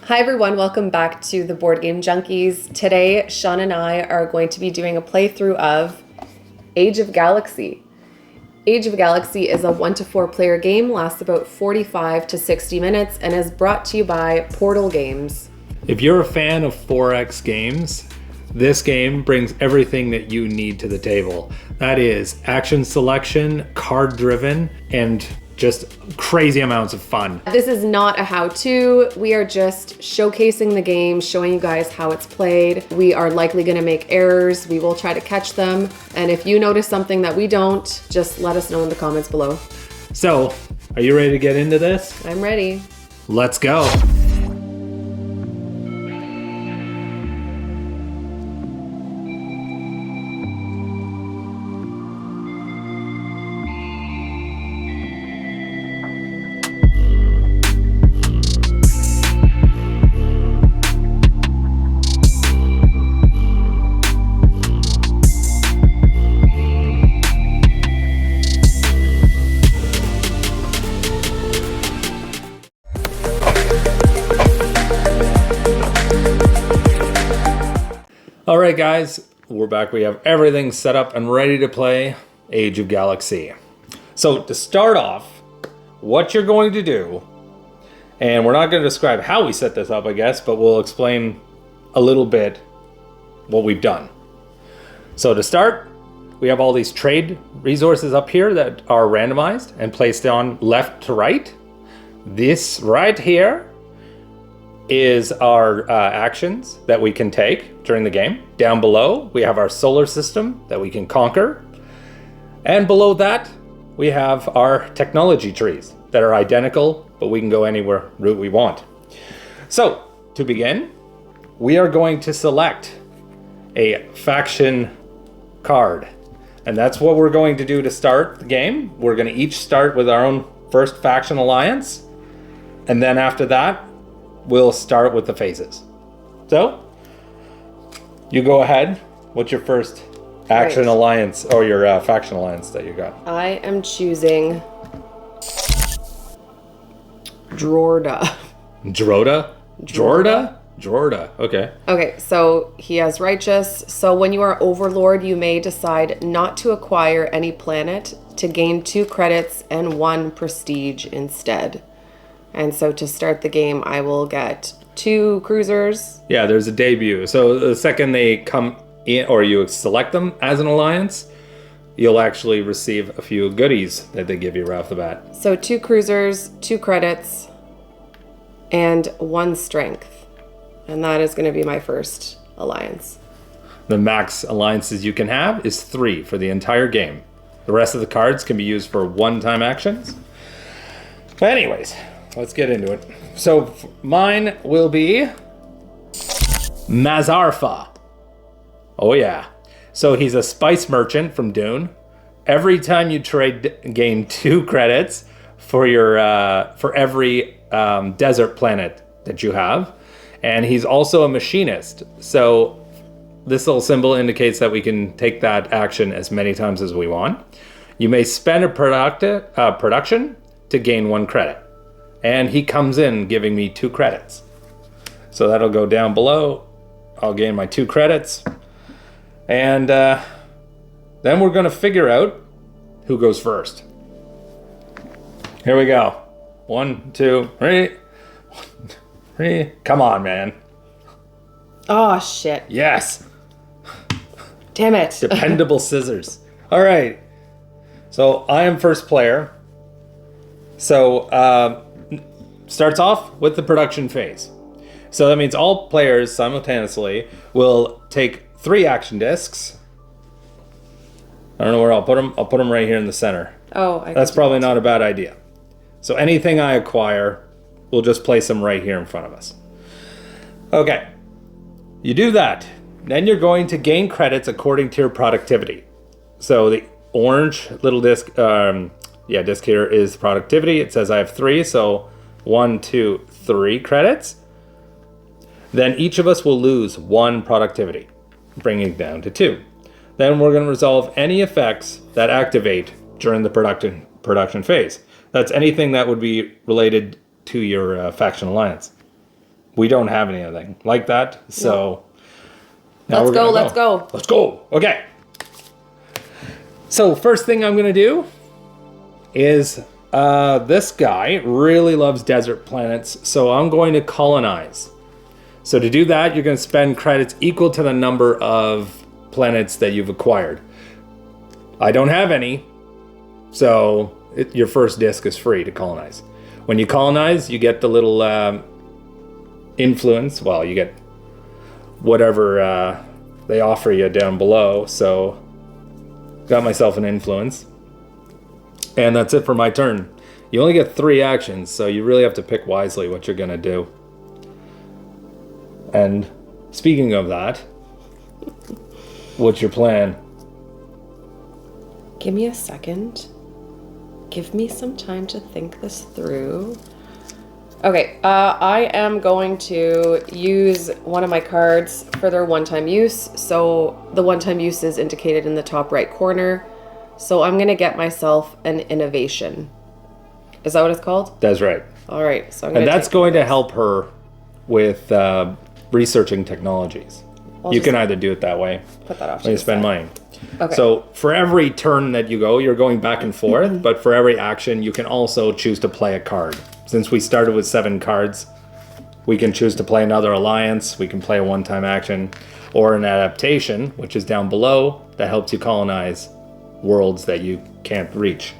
Hi everyone, welcome back to the Board Game Junkies. Today, Sean and I are going to be doing a playthrough of Age of Galaxy. Age of Galaxy is a 1 to 4 player game, lasts about 45 to 60 minutes, and is brought to you by Portal Games. If you're a fan of 4X games, this game brings everything that you need to the table. That is action selection, card driven, and just crazy amounts of fun. This is not a how-to. We are just showcasing the game, showing you guys how it's played. We are likely going to make errors. We will try to catch them. And if you notice something that we don't, just let us know in the comments below. So, are you ready to get into this? I'm ready. Let's go. All right, guys, we're back. We have everything set up and ready to play Age of Galaxy. So to start off, what you're going to do, and we're not going to describe how we set this up, I guess, but we'll explain a little bit what we've done. So to start, we have all these trade resources up here that are randomized and placed on left to right. This right here is our actions that we can take during the game. Down below, we have our solar system that we can conquer. And below that, we have our technology trees that are identical, but we can go anywhere route we want. So, to begin, we are going to select a faction card. And that's what we're going to do to start the game. We're going to each start with our own first faction alliance. And then after that, we'll start with the phases. So, you go ahead. What's your first action alliance or your faction alliance that you got? I am choosing Drorda. Jorda? Okay. Okay, so he has righteous. So when you are overlord, you may decide not to acquire any planet to gain 2 credits and 1 prestige instead. And so to start the game, I will get 2 cruisers. Yeah, there's a debut. So the second they come in, or you select them as an alliance, you'll actually receive a few goodies that they give you right off the bat. So 2 cruisers, 2 credits, and 1 strength. And that is going to be my first alliance. The max alliances you can have is 3 for the entire game. The rest of the cards can be used for one-time actions. But anyways, let's get into it. So mine will be Mazarfa. Oh yeah. So he's a spice merchant from Dune. Every time you trade, gain 2 credits for your for every desert planet that you have. And he's also a machinist. So this little symbol indicates that we can take that action as many times as we want. You may spend a production to gain 1 credit. And he comes in giving me 2 credits. So that'll go down below. I'll gain my 2 credits. And then we're going to figure out who goes first. Here we go. 1, 2, 3. 1, 3. Come on, man. Oh, shit. Yes. Damn it. Dependable scissors. All right. So I am first player. So starts off with the production phase. So that means all players simultaneously will take 3 action discs. I don't know where I'll put them. I'll put them right here in the center. Oh, that's probably not a bad idea. So anything I acquire, we'll just place them right here in front of us. Okay. You do that. Then you're going to gain credits according to your productivity. So the orange little disc, disc here is productivity. It says I have 3, so 1, 2, 3 credits. Then each of us will lose 1 productivity, bringing it down to 2. Then we're going to resolve any effects that activate during the production phase. That's anything that would be related to your faction alliance. we don't have anything like that. So now Let's go. Let's go. Let's go. Okay. So first thing I'm going to do is this guy really loves desert planets. So I'm going to colonize. So to do that, you're going to spend credits equal to the number of planets that you've acquired. I don't have any. So your first disc is free to colonize. When you colonize, you get the little influence. Well, you get whatever they offer you down below. So got myself an influence. And that's it for my turn. You only get 3 actions, so you really have to pick wisely what you're going to do. And speaking of that, what's your plan? Give me a second. Give me some time to think this through. Okay, I am going to use one of my cards for their one-time use. So the one-time use is indicated in the top right corner. So I'm going to get myself an innovation. Is that what it's called? That's right. All right. So and that's going to help her with researching technologies. You can either do it that way. Put that off. When you spend money. Okay. So for every turn that you go, you're going back and forth. But for every action, you can also choose to play a card. Since we started with 7 cards, we can choose to play another alliance. We can play a one-time action or an adaptation, which is down below, that helps you colonize worlds that you can't reach.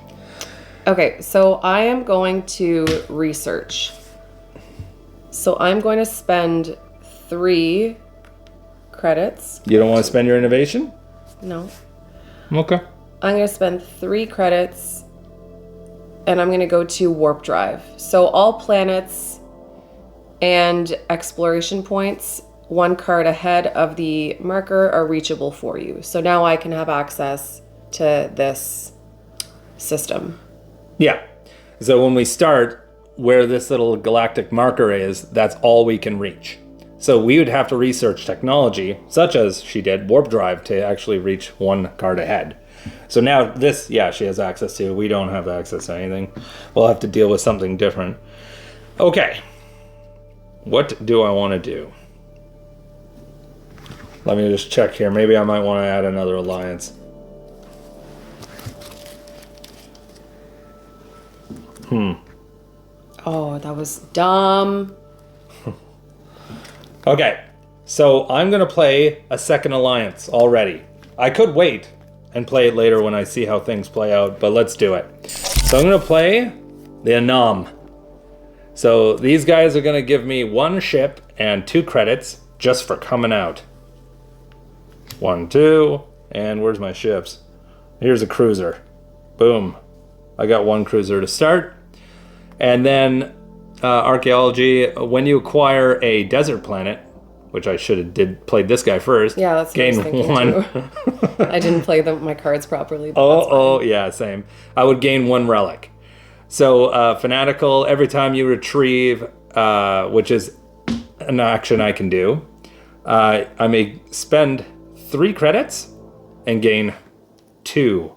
Okay, so I am going to research. So I'm going to spend 3 credits. You don't want to spend your innovation? No. Okay. I'm going to spend 3 credits and I'm going to go to warp drive. So all planets and exploration points, 1 card ahead of the marker, are reachable for you. So now I can have access to this system. Yeah. So when we start, where this little galactic marker is, that's all we can reach. So we would have to research technology, such as she did, warp drive, to actually reach 1 card ahead. So now this, yeah, she has access to. We don't have access to anything. We'll have to deal with something different. Okay. What do I want to do? Let me just check here. Maybe I might want to add another alliance. Oh, that was dumb. Okay, so I'm going to play a second alliance already. I could wait and play it later when I see how things play out, but let's do it. So I'm going to play the Anam. So these guys are going to give me 1 ship and 2 credits just for coming out. 1, 2, and where's my ships? Here's a cruiser. Boom. I got 1 cruiser to start. And then archaeology, when you acquire a desert planet, which I should have played this guy first. Yeah, that's what I was thinking 1. too. I didn't play my cards properly. Oh, yeah, same. I would gain 1 relic. So fanatical, every time you retrieve, which is an action I can do, I may spend 3 credits and gain 2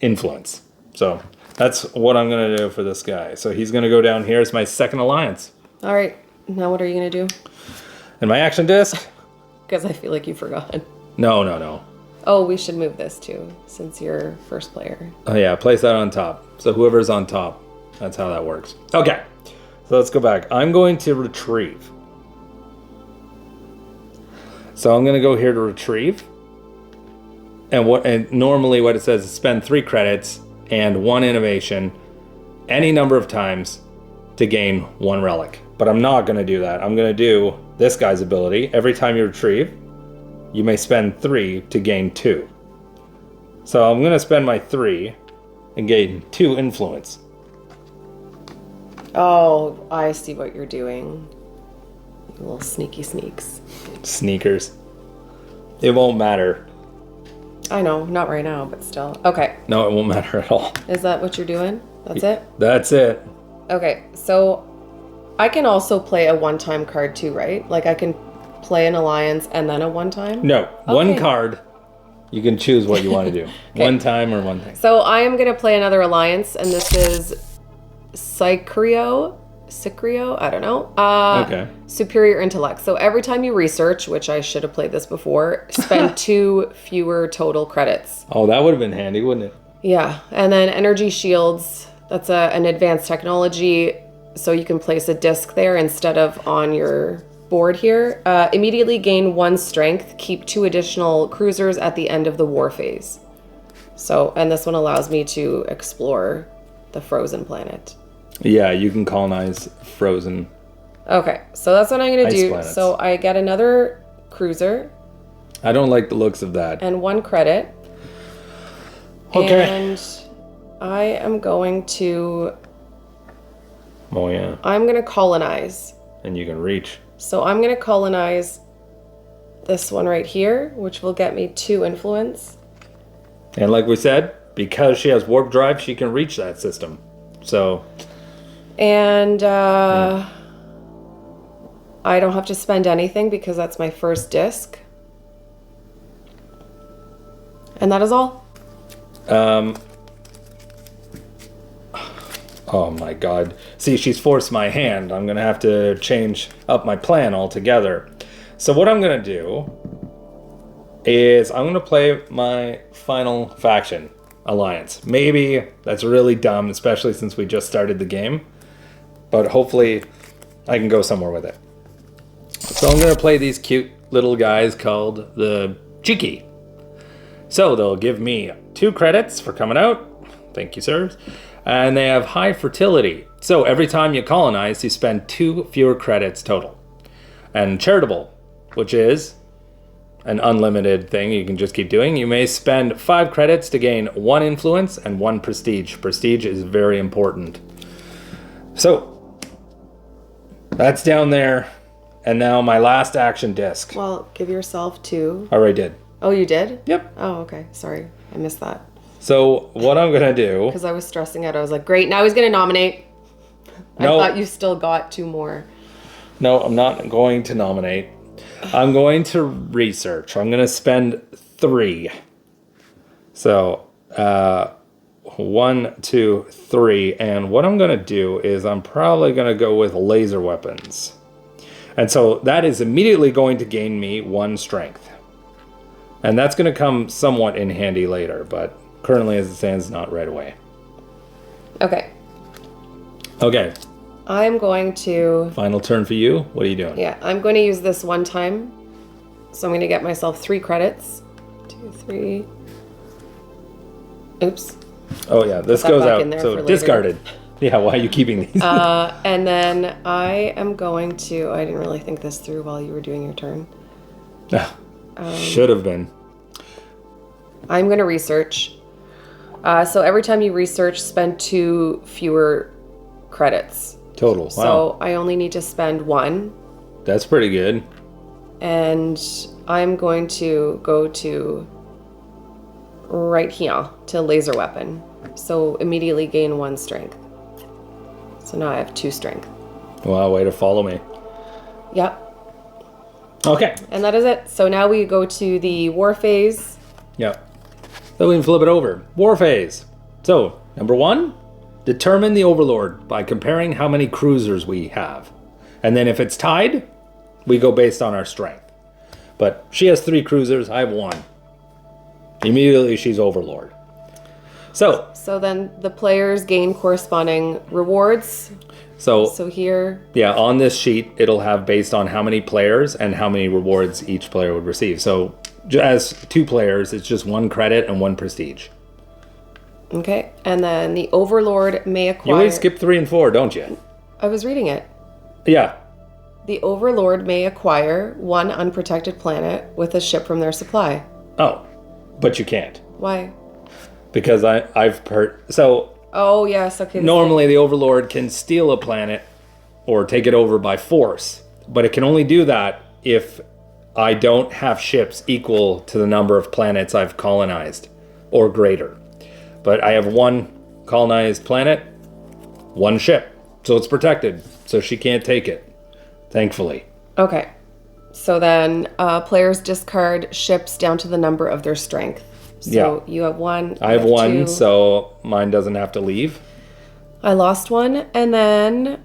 influence. So that's what I'm going to do for this guy. So he's going to go down here as my second alliance. All right. Now what are you going to do? And my action disc? Because I feel like you forgot. No. Oh, we should move this too, since you're first player. Oh yeah, place that on top. So whoever's on top, that's how that works. Okay, so let's go back. I'm going to retrieve. So I'm going to go here to retrieve. And normally what it says is spend 3 credits and 1 innovation any number of times to gain 1 relic. But I'm not going to do that. I'm going to do this guy's ability. Every time you retrieve, you may spend 3 to gain 2. So I'm going to spend my 3 and gain 2 influence. Oh, I see what you're doing. You little sneaky sneaks. Sneakers. It won't matter. I know, not right now, but still. Okay. No, it won't matter at all. Is that what you're doing? That's it? That's it. Okay, so I can also play a one-time card too, right? Like I can play an alliance and then a one-time? No, Okay. 1 card. You can choose what you want to do. Okay. 1 time or 1 thing. So I am going to play another alliance, and this is Psychrio Sicrio? I don't know. Okay. Superior intellect. So every time you research, which I should have played this before, spend 2 fewer total credits. Oh, that would have been handy, wouldn't it? Yeah. And then energy shields. That's an advanced technology. So you can place a disc there instead of on your board here. Immediately gain 1 strength. Keep 2 additional cruisers at the end of the war phase. So, and this one allows me to explore the frozen planet. Yeah, you can colonize frozen. Okay, so that's what I'm going to do. planets. So I get another cruiser. I don't like the looks of that. And 1 credit. Okay. And I am going to... Oh, yeah. I'm going to colonize. And you can reach. So I'm going to colonize this one right here, which will get me 2 influence. And like we said, because she has warp drive, she can reach that system. So... And I don't have to spend anything because that's my first disc. And that is all. Oh my god. See, she's forced my hand. I'm going to have to change up my plan altogether. So what I'm going to do is I'm going to play my final faction alliance. Maybe that's really dumb, especially since we just started the game. But hopefully I can go somewhere with it. So I'm going to play these cute little guys called the Cheeky. So they'll give me 2 credits for coming out. Thank you, sirs. And they have high fertility. So every time you colonize, you spend 2 fewer credits total. And charitable, which is an unlimited thing you can just keep doing. You may spend 5 credits to gain 1 influence and 1 prestige. Prestige is very important. So that's down there. And now my last action disc. Well, give yourself 2. I already did. Oh, you did? Yep. Oh, okay. Sorry. I missed that. So what I'm going to do... Because I was stressing out. I was like, great. Now he's going to nominate. No. I thought you still got 2 more. No, I'm not going to nominate. I'm going to research. I'm going to spend 3. So, 1, 2, 3. And what I'm going to do is I'm probably going to go with laser weapons. And so that is immediately going to gain me 1 strength. And that's going to come somewhat in handy later, but currently as it stands, not right away. Okay. Okay. I'm going to... Final turn for you. What are you doing? Yeah, I'm going to use this 1 time. So I'm going to get myself 3 credits. 2, 3. Oops. Oh yeah, this that goes back out. in there So for later. discarded. Yeah, why are you keeping these? And then I am going to... I didn't really think this through while you were doing your turn. Should have been. I'm going to research. So every time you research, spend 2 fewer credits. Total. Wow. So I only need to spend 1. That's pretty good. And I'm going to go to right here to laser weapon. So immediately gain 1 strength. So now I have 2 strength. Wow, way to follow me. Yep. Okay. And that is it. So now we go to the war phase. Yeah. Then we can flip it over. War phase. So, number 1, determine the overlord by comparing how many cruisers we have. And then if it's tied, we go based on our strength. But she has 3 cruisers, I have 1. Immediately she's overlord. So then the players gain corresponding rewards. So here... Yeah, on this sheet, it'll have based on how many players and how many rewards each player would receive. So as 2 players, it's just 1 credit and 1 prestige. Okay. And then the overlord may acquire... You always skip 3 and 4, don't you? I was reading it. Yeah. The overlord may acquire 1 unprotected planet with a ship from their supply. Oh, but you can't. Why? Because I've heard... So... Oh, yes. Okay. Normally, the Overlord can steal a planet or take it over by force, but it can only do that if I don't have ships equal to the number of planets I've colonized or greater. But I have 1 colonized planet, 1 ship, so it's protected, so she can't take it, thankfully. Okay. So then players discard ships down to the number of their strength. So you have 1. I have 1, 2. so mine doesn't have to leave. I lost one, and then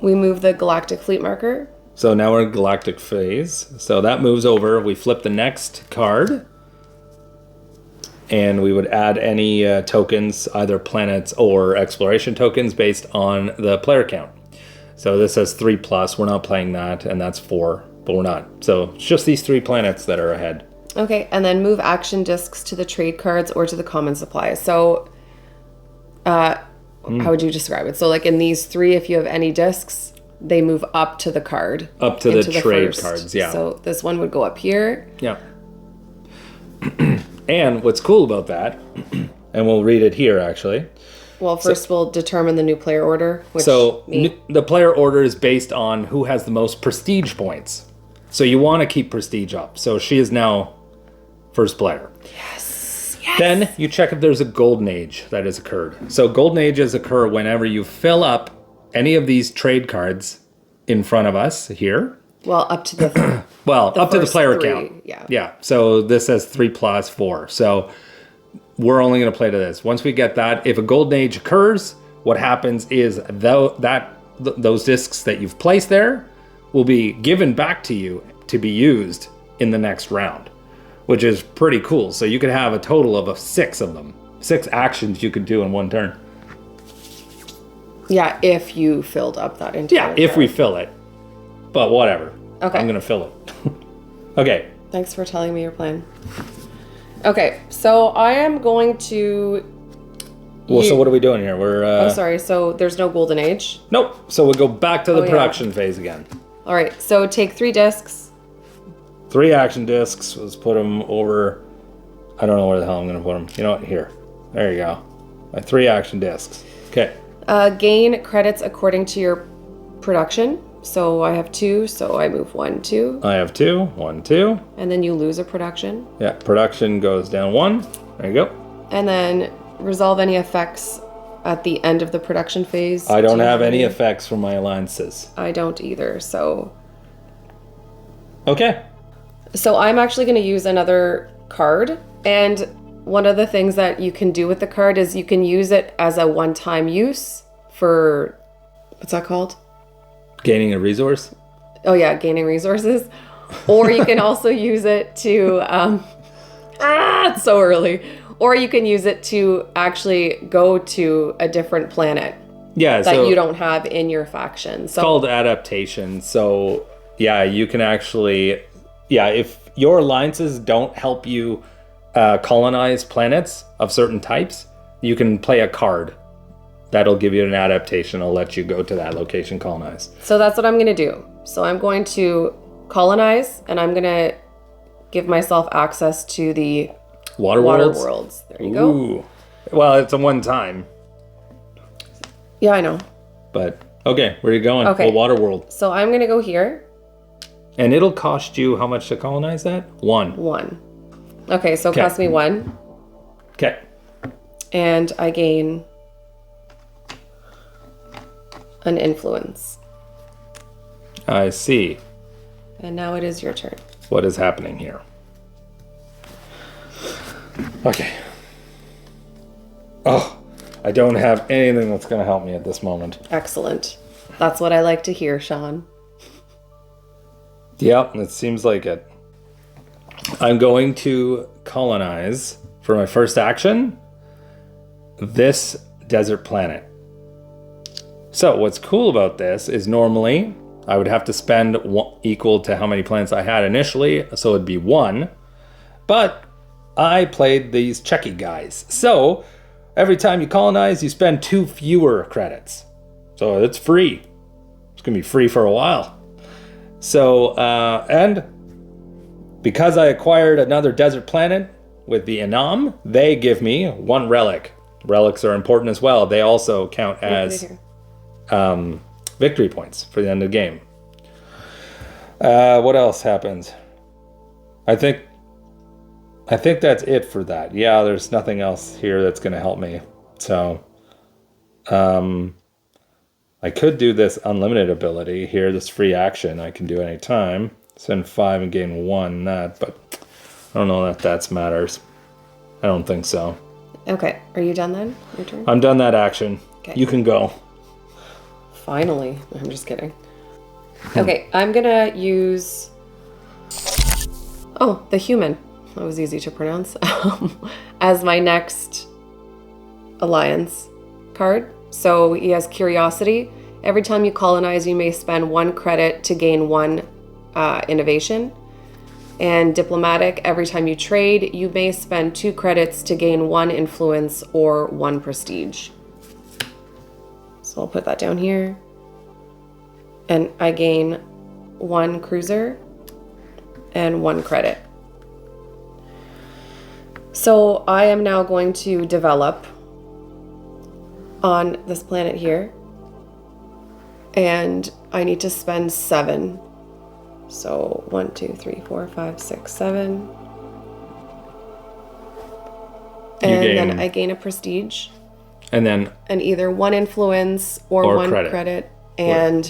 we move the Galactic fleet marker. So now we're in Galactic phase. So that moves over. We flip the next card. And we would add any tokens, either planets or exploration tokens, based on the player count. So this says 3+. We're not playing that, and that's 4, but we're not. So it's just these 3 planets that are ahead. Okay, and then move action discs to the trade cards or to the common supply. So how would you describe it? So like in these 3, if you have any discs, they move up to the card. Up to the trade cards, yeah. So this one would go up here. Yeah. And what's cool about that, and we'll read it here actually. Well, first we'll determine the new player order. Which The player order is based on who has the most prestige points. So you want to keep prestige up. So she is now first player. Yes. Then you check if there's a golden age that has occurred. So golden ages occur whenever you fill up any of these trade cards in front of us here. Well, up to the up to the player 3, count. Yeah. Yeah. So this says 3+4. So we're only going to play to this. Once we get that, if a golden age occurs, what happens is those discs that you've placed there will be given back to you to be used in the next round, which is pretty cool. So you could have a total of 6 of them. 6 actions you could do in one turn. Yeah, if you filled up that entire if we fill it. But whatever. Okay. I'm going to fill it. Okay. Thanks for telling me your plan. Okay, so I am going to... Well, so what are we doing here? We're... Oh, sorry. So there's no golden age? Nope. So we'll go back to the production phase again. All right. So take 3 discs. 3 action discs. Let's put them over... I don't know where the hell I'm going to put them. You know what? Here. There you go. My 3 action discs. Okay. Gain credits according to your production. So I have 2, so I move 1, 2. I have 2, 1, 2. And then you lose a production. Yeah, production goes down 1. There you go. And then resolve any effects at the end of the production phase. I don't have any effects from my alliances. I don't either, so... Okay. So I'm actually going to use another card. And one of the things that you can do with the card is you can use it as a one-time use for... What's that called? Gaining a resource? Oh yeah, gaining resources. Or you can also use it to, it's so early. Or you can use it to actually go to a different planet. Yeah, that you don't have in your faction. So, it's called adaptation. So yeah, you can actually, if your alliances don't help you colonize planets of certain types, you can play a card. That'll give you an adaptation. I'll let you go to that location, colonize. So that's what I'm going to do. So I'm going to colonize, and I'm going to give myself access to the water worlds. There you go. Well, it's a one time. Yeah, I know. But, okay, where are you going? Okay. Well, water world. So I'm going to go here. And it'll cost you how much to colonize that? 1. 1. Okay, so it costs me 1. Okay. And I gain... an influence. I see. And now it is your turn. What is happening here? Okay. Oh, I don't have anything that's going to help me at this moment. Excellent. That's what I like to hear, Sean. Yep, it seems like it. I'm going to colonize, for my first action, this desert planet. So what's cool about this is normally I would have to spend equal to how many planets I had initially, so it'd be 1. But I played these checky guys. So every time you colonize, you spend 2 fewer credits. So it's free. It's going to be free for a while. So, and because I acquired another desert planet with the Enam, they give me 1 relic. Relics are important as well. They also count as... victory points for the end of the game. What else happens? I think that's it for that. Yeah, there's nothing else here that's going to help me. So, I could do this unlimited ability here, this free action I can do anytime. Spend 5 and gain 1, but I don't know that matters. I don't think so. Okay, are you done then? Your turn? I'm done that action. Okay. You can go. Finally. I'm just kidding. Okay, I'm gonna use... Oh, the human. That was easy to pronounce. As my next alliance card. So he has curiosity. Every time you colonize, you may spend 1 credit to gain 1 innovation. And diplomatic, every time you trade, you may spend 2 credits to gain 1 influence or 1 prestige. So I'll put that down here. And I gain 1 cruiser and 1 credit. So I am now going to develop on this planet here. And I need to spend 7. So 1, 2, 3, 4, 5, 6, 7. And then I gain a prestige. And then... And either 1 influence or 1 credit and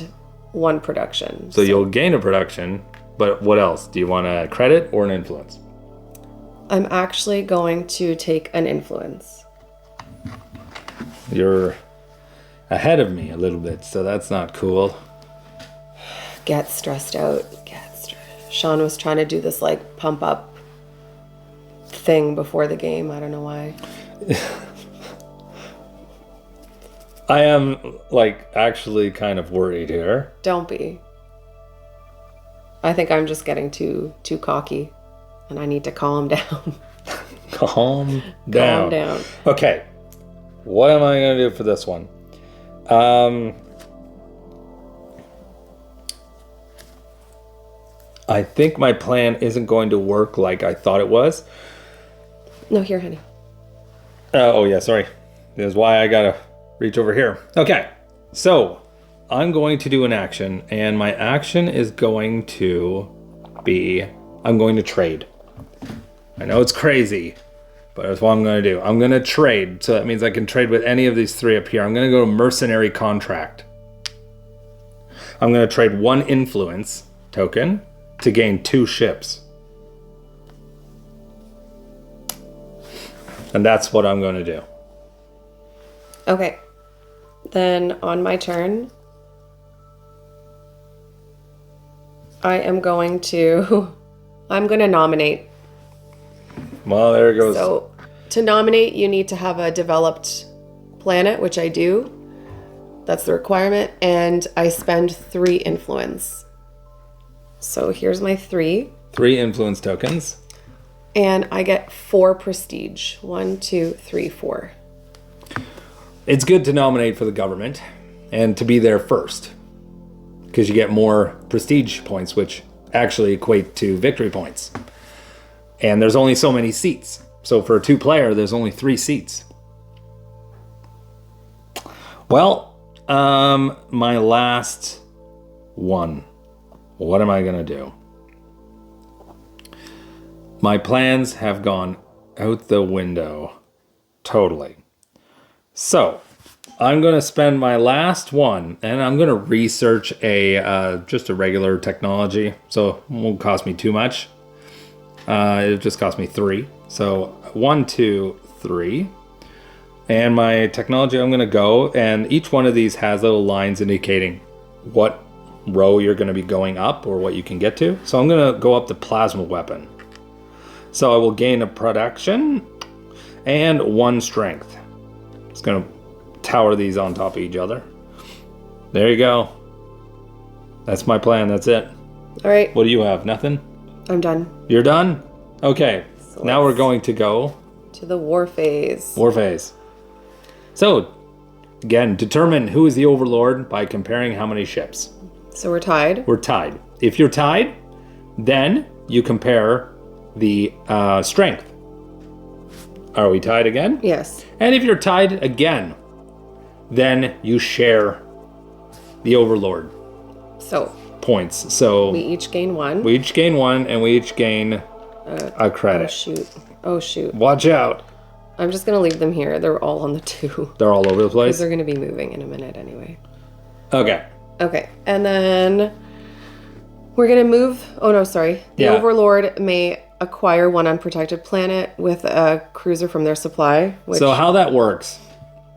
1 production. So you'll gain a production, but what else? Do you want a credit or an influence? I'm actually going to take an influence. You're ahead of me a little bit, so that's not cool. Get stressed out. Sean was trying to do this like pump up thing before the game. I don't know why. I am like actually kind of worried here. Don't be. I think I'm just getting too cocky and I need to calm down. Calm down. Calm down. Okay. What am I going to do for this one? I think my plan isn't going to work like I thought it was. No, here, honey. Oh, yeah, sorry. That's why I gotta reach over here. Okay, so I'm going to do an action, and my action is going to be, I'm going to trade. I know it's crazy, but that's what I'm going to do. I'm going to trade, so that means I can trade with any of these 3 up here. I'm going to go to mercenary contract. I'm going to trade 1 influence token to gain 2 ships. And that's what I'm going to do. Okay. Then on my turn, I'm going to nominate. Well, there it goes. So to nominate, you need to have a developed planet, which I do. That's the requirement. And I spend 3 influence. So here's my 3. 3 influence tokens. And I get 4 prestige. 1, 2, 3, 4. It's good to nominate for the government and to be there first, because you get more prestige points, which actually equate to victory points. And there's only so many seats. So for a 2-player, there's only 3 seats. Well, my last one. What am I going to do? My plans have gone out the window. Totally. So, I'm going to spend my last one, and I'm going to research just a regular technology. So, it won't cost me too much. It'll just cost me 3. So, 1, 2, 3. And my technology, I'm going to go, and each one of these has little lines indicating what row you're going to be going up or what you can get to. So I'm going to go up the plasma weapon. So I will gain a production and 1 strength. It's going to tower these on top of each other. There you go. That's my plan. That's it. All right. What do you have? Nothing? I'm done. You're done? Okay. So now we're going to go to the war phase. War phase. So, again, determine who is the overlord by comparing how many ships. So we're tied. We're tied. If you're tied, then you compare the strength. Are we tied again? Yes. And if you're tied again, then you share the overlord So points. So we each gain 1. we each gain 1, and we each gain a credit. Oh shoot. Watch out. I'm just gonna leave them here. They're all on the 2. They're all over the Because place. they're gonna be moving in a minute anyway. Okay. Okay, and then we're gonna move. Oh no, sorry. The Yeah. overlord may acquire one unprotected planet with a cruiser from their supply. Which, So how that works,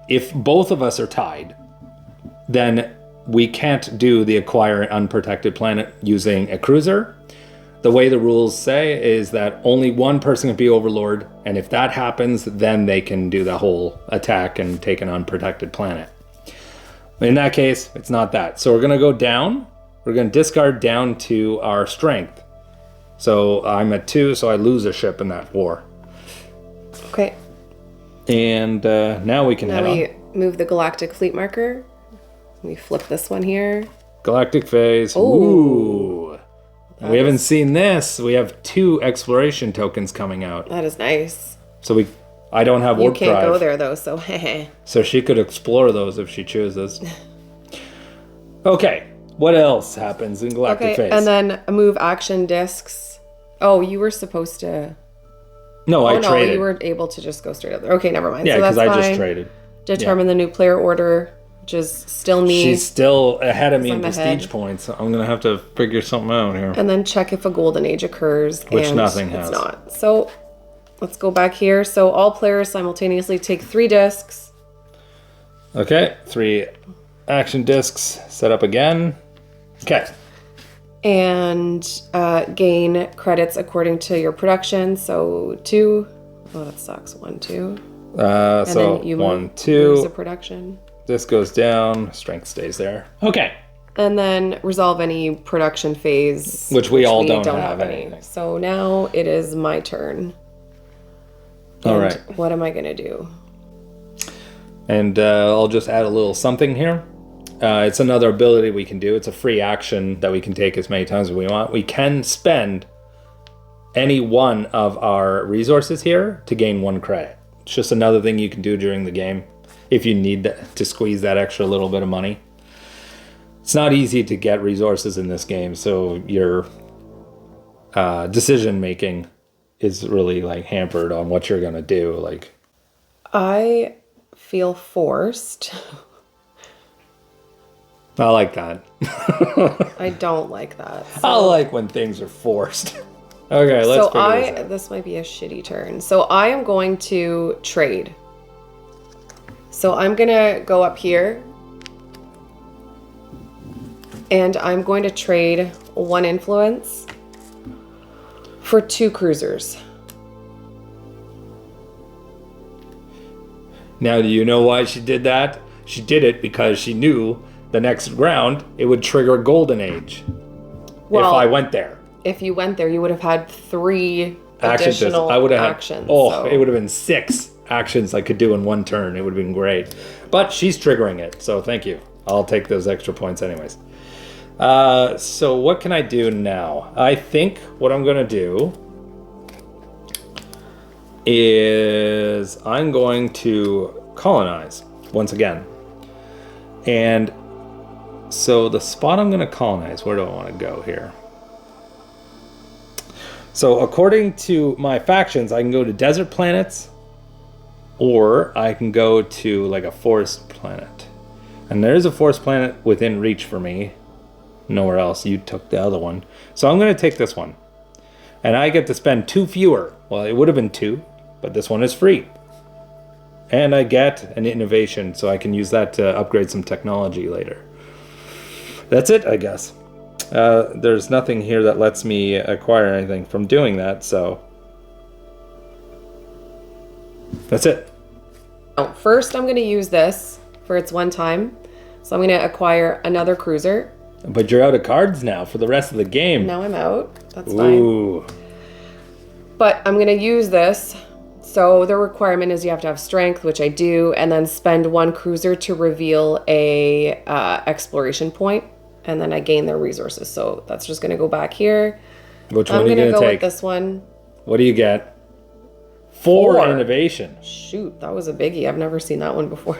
if both of us are tied, then we can't do the acquire an unprotected planet using a cruiser. The way the rules say is that only one person can be overlord, and if that happens, then they can do the whole attack and take an unprotected planet. In that case, it's not that. So we're going to go down. We're going to discard down to our strength. So I'm at 2, so I lose a ship in that war. Okay. And now we can head on. Now we move the galactic fleet marker. We flip this one here. Galactic phase. Ooh. We haven't seen this. We have 2 exploration tokens coming out. That is nice. So I don't have warp drive. You can't go there though, so heh. So she could explore those if she chooses. Okay. What else happens in Galactic phase? And then move action discs. Oh, you were supposed to... No, I traded. No, you were able to just go straight up there. Okay, never mind. Yeah, so because that's I just fine. traded. Determine the new player order, which is still me. She's still ahead of me in I'm prestige ahead. points. I'm going to have to figure something out here. And then check if a golden age occurs. Which and nothing has. It's not. So let's go back here. So all players simultaneously take 3 discs. Okay, 3 action discs set up again. Okay. And gain credits according to your production. So 2. Oh, that sucks. 1, 2. And So then you 1, lose 2. the production. This goes down. Strength stays there. Okay. And then resolve any production phase. Which we all don't have anything. So now it is my turn. All And right. what am I going to do? And I'll just add a little something here. It's another ability we can do. It's a free action that we can take as many times as we want. We can spend any one of our resources here to gain 1 credit. It's just another thing you can do during the game if you need to squeeze that extra little bit of money. It's not easy to get resources in this game, so your decision making is really like hampered on what you're gonna do. Like, I feel forced. I like that. I don't like that. I like when things are forced. Okay, let's figure this out. This might be a shitty turn. So I am going to trade. So I'm going to go up here. And I'm going to trade 1 influence for 2 cruisers. Now, do you know why she did that? She did it because she knew the next round it would trigger Golden Age. Well, if I went there. If you went there, you would have had 3 Actions. additional I would have actions. had, it would have been 6 actions I could do in 1 turn. It would have been great. But she's triggering it, so thank you. I'll take those extra points anyways. So what can I do now? I think what I'm going to do is I'm going to colonize once again. And so the spot I'm going to colonize, where do I want to go here? So according to my factions, I can go to desert planets, or I can go to like a forest planet. And there's a forest planet within reach for me. Nowhere else. You took the other one. So I'm going to take this one. And I get to spend 2 fewer. Well, it would have been 2, but this one is free. And I get an innovation, so I can use that to upgrade some technology later. That's it, I guess. There's nothing here that lets me acquire anything from doing that, so that's it. First, I'm going to use this for its 1 time. So I'm going to acquire another cruiser. But you're out of cards now for the rest of the game. Now I'm out. That's Ooh. fine. But I'm going to use this. So the requirement is you have to have strength, which I do, and then spend 1 cruiser to reveal a exploration point, and then I gain their resources. So that's just going to go back here. Which one are you I'm going to go take? with this one. What do you get? 4 innovation. Shoot, that was a biggie. I've never seen that one before.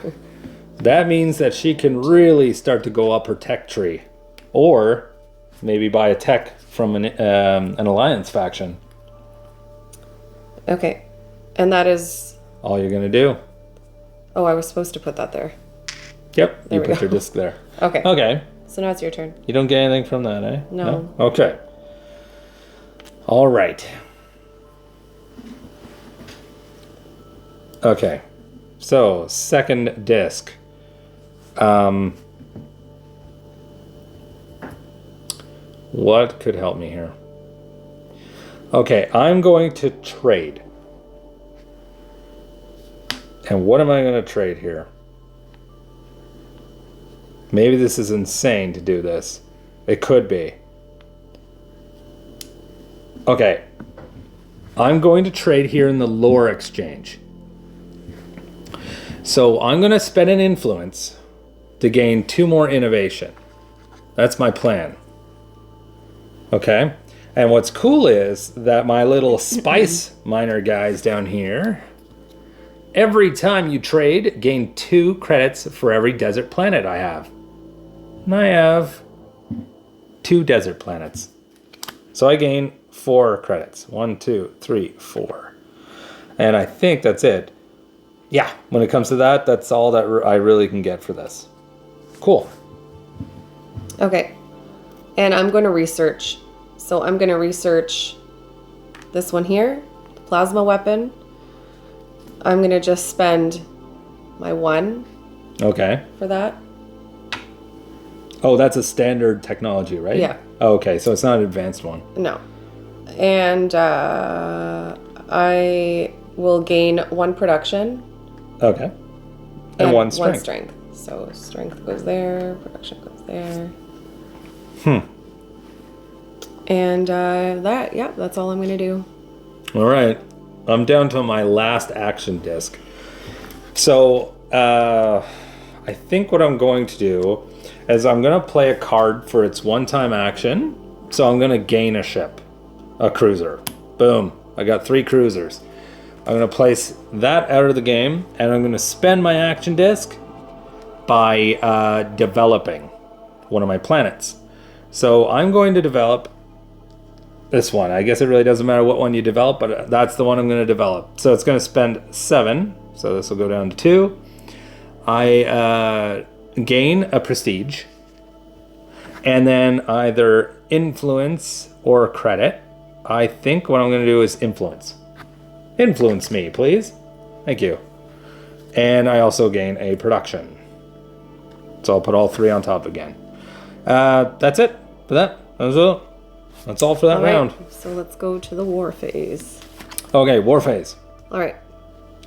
That means that she can really start to go up her tech tree. Or maybe buy a tech from an alliance faction. Okay. And that is... all you're going to do. Oh, I was supposed to put that there. Yep, There you we put go. your disc there. Okay. Okay. So now it's your turn. You don't get anything from that, eh? No. Okay. All right. Okay. So, second disc. What could help me here? Okay, I'm going to trade. And what am I going to trade here? Maybe this is insane to do this. It could be. Okay. I'm going to trade here in the lore exchange. So I'm going to spend an influence to gain 2 more innovation. That's my plan. Okay? And what's cool is that my little spice miner guys down here, every time you trade, gain 2 credits for every desert planet I have. And I have 2 desert planets. So I gain 4 credits. 1, 2, 3, 4. And I think that's it. Yeah, when it comes to that, that's all that I really can get for this. Cool. Okay. And I'm going to research. So I'm going to research this one here, the plasma weapon. I'm going to just spend my 1 Okay. for that. Oh, that's a standard technology, right? Yeah. Oh, okay, so it's not an advanced one. No. And I will gain 1 production. Okay. And 1 strength. 1 strength. So strength goes there, production goes there. And that's all I'm going to do. All right. I'm down to my last action disc. So, I think what I'm going to do is I'm going to play a card for its one-time action. So I'm going to gain a ship, a cruiser. Boom. I got 3 cruisers. I'm going to place that out of the game, and I'm going to spend my action disc by developing one of my planets. So I'm going to develop this one. I guess it really doesn't matter what one you develop, but that's the one I'm going to develop. So it's going to spend 7. So this will go down to 2. I gain a prestige, and then either influence or credit. I think what I'm going to do is influence. Influence me, please. Thank you. And I also gain a production. So I'll put all 3 on top again. That's it for that. That's all for that round. So let's go to the war phase. Okay, war phase. All right.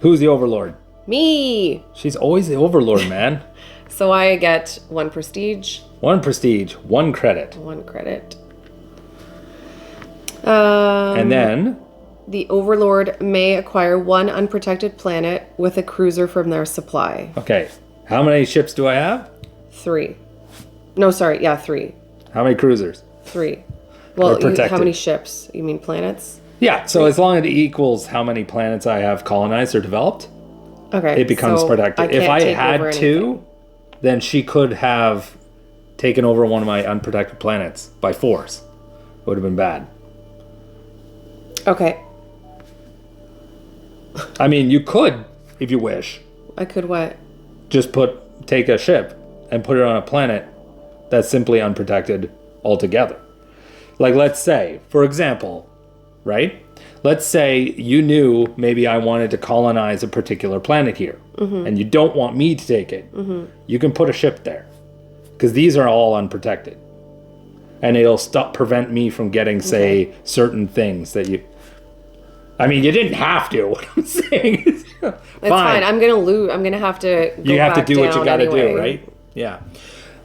Who's the overlord? Me. She's always the overlord, man. So I get 1 prestige. 1 prestige, 1 credit. 1 credit. And then the overlord may acquire 1 unprotected planet with a cruiser from their supply. okay, how many ships do I have? 3. No, sorry. Yeah, 3. How many cruisers? 3. Well, protected. how many ships? You mean planets? Yeah, so as long as it equals how many planets I have colonized or developed, Okay. it becomes so protected. can't If I take over had anything. 2, then she could have taken over one of my unprotected planets by force. Would have been bad. Okay. I mean, you could, if you wish, I could what? just take a ship and put it on a planet that's simply unprotected altogether. Like, let's say, for example, right? Let's say you knew maybe I wanted to colonize a particular planet here, and you don't want me to take it. You can put a ship there, because these are all unprotected. And it'll prevent me from getting, say, certain things that you... I mean, you didn't have to. What I'm saying is... It's fine. I'm going to lose. I'm going to have to go You have to back do what you down got to anyway. do, right? Yeah.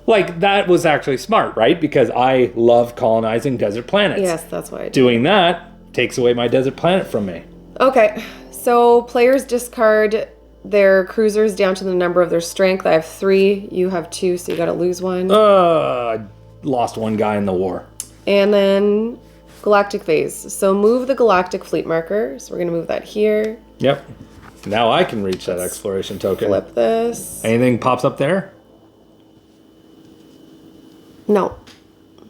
Like, that was actually smart, right? Because I love colonizing desert planets. Yes, that's why I do. Doing that takes away my desert planet from me. Okay, so players discard their cruisers down to the number of their strength. I have 3. You have 2, so you got to lose 1. I lost 1 guy in the war. And then Galactic phase. So move the Galactic fleet marker. So we're going to move that here. Yep. Now I can reach that exploration token. Flip this. Anything pops up there? No.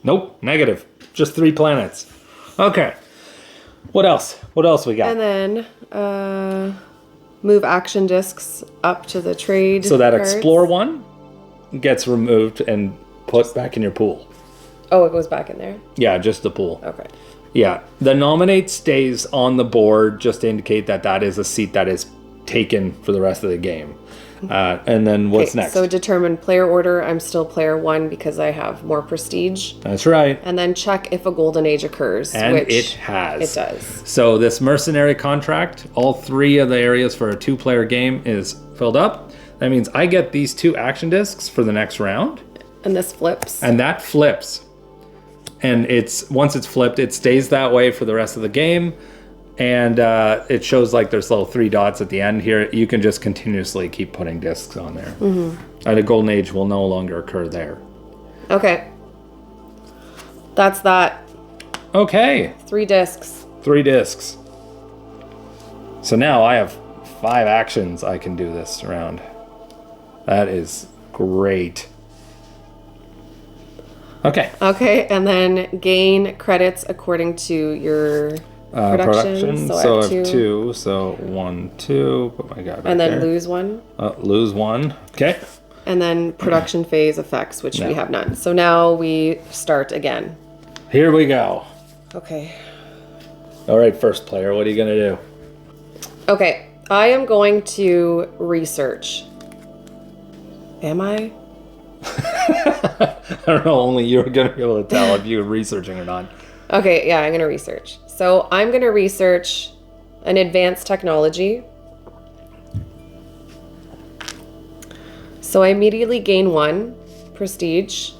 Nope. Negative. Just 3 planets. Okay. What else? What else we got? And then move action discs up to the trade. So that cards. explore one gets removed and put back in your pool. Oh, it goes back in there? Yeah, just the pool. Okay. Yeah. The nominate stays on the board just to indicate that that is a seat that is taken for the rest of the game. And then what's next? So determine player order. I'm still player 1 because I have more prestige. That's right. And then check if a golden age occurs. And which it has. It does. So this mercenary contract, all 3 of the areas for a 2-player game is filled up. That means I get these 2 action discs for the next round. And this flips. And that flips. And once it's flipped, it stays that way for the rest of the game. And it shows like there's little 3 dots at the end here. You can just continuously keep putting discs on there. And a golden age will no longer occur there. Okay. That's that. Okay. 3 discs. 3 discs. So now I have 5 actions I can do this round. That is great. Okay. Okay, and then gain credits according to your production. So I have 2. So 1, 2. Put my guy back and then there. lose 1. Lose 1. Okay. And then production phase effects, which we have none. So now we start again. Here we go. Okay. All right, first player, what are you going to do? Okay, I am going to research. Am I? I don't know, only you're going to be able to tell if you're researching or not. Okay, yeah, I'm going to research. So I'm going to research an advanced technology. So I immediately gain 1 prestige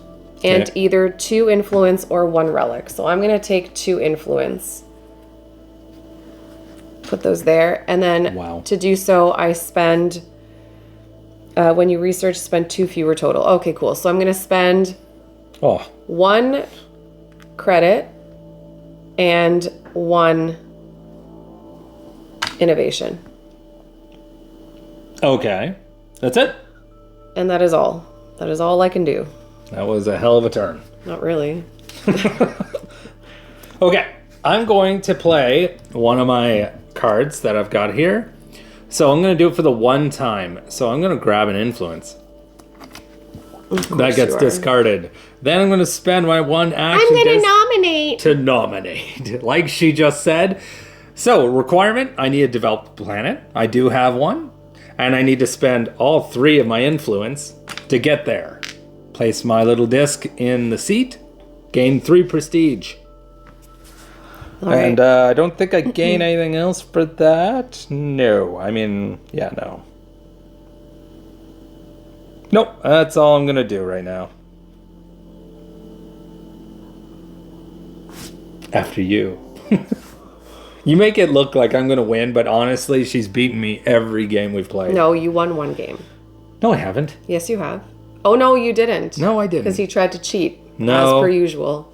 and either 2 influence or 1 relic. So I'm going to take 2 influence. Put those there. And then to do so, I spend... when you research, spend 2 fewer total. Okay, cool. So I'm going to spend 1 credit and 1 innovation. Okay. That's it? And that is all. That is all I can do. That was a hell of a turn. Not really. Okay. I'm going to play one of my cards that I've got here. So I'm going to do it for the 1 time. So I'm going to grab an influence. That gets discarded. Then I'm going to spend my 1 action. I'm going to nominate. To nominate, like she just said. So requirement, I need a developed planet. I do have one. And I need to spend all 3 of my influence to get there. Place my little disc in the seat. Gain 3 prestige. And I don't think I gain anything else for that. No. I mean, yeah, no. Nope. That's all I'm going to do right now. After you. You make it look like I'm going to win, but honestly, she's beaten me every game we've played. No, you won 1 game. No, I haven't. Yes, you have. Oh, no, you didn't. No, I didn't. Because he tried to cheat. No. As per usual.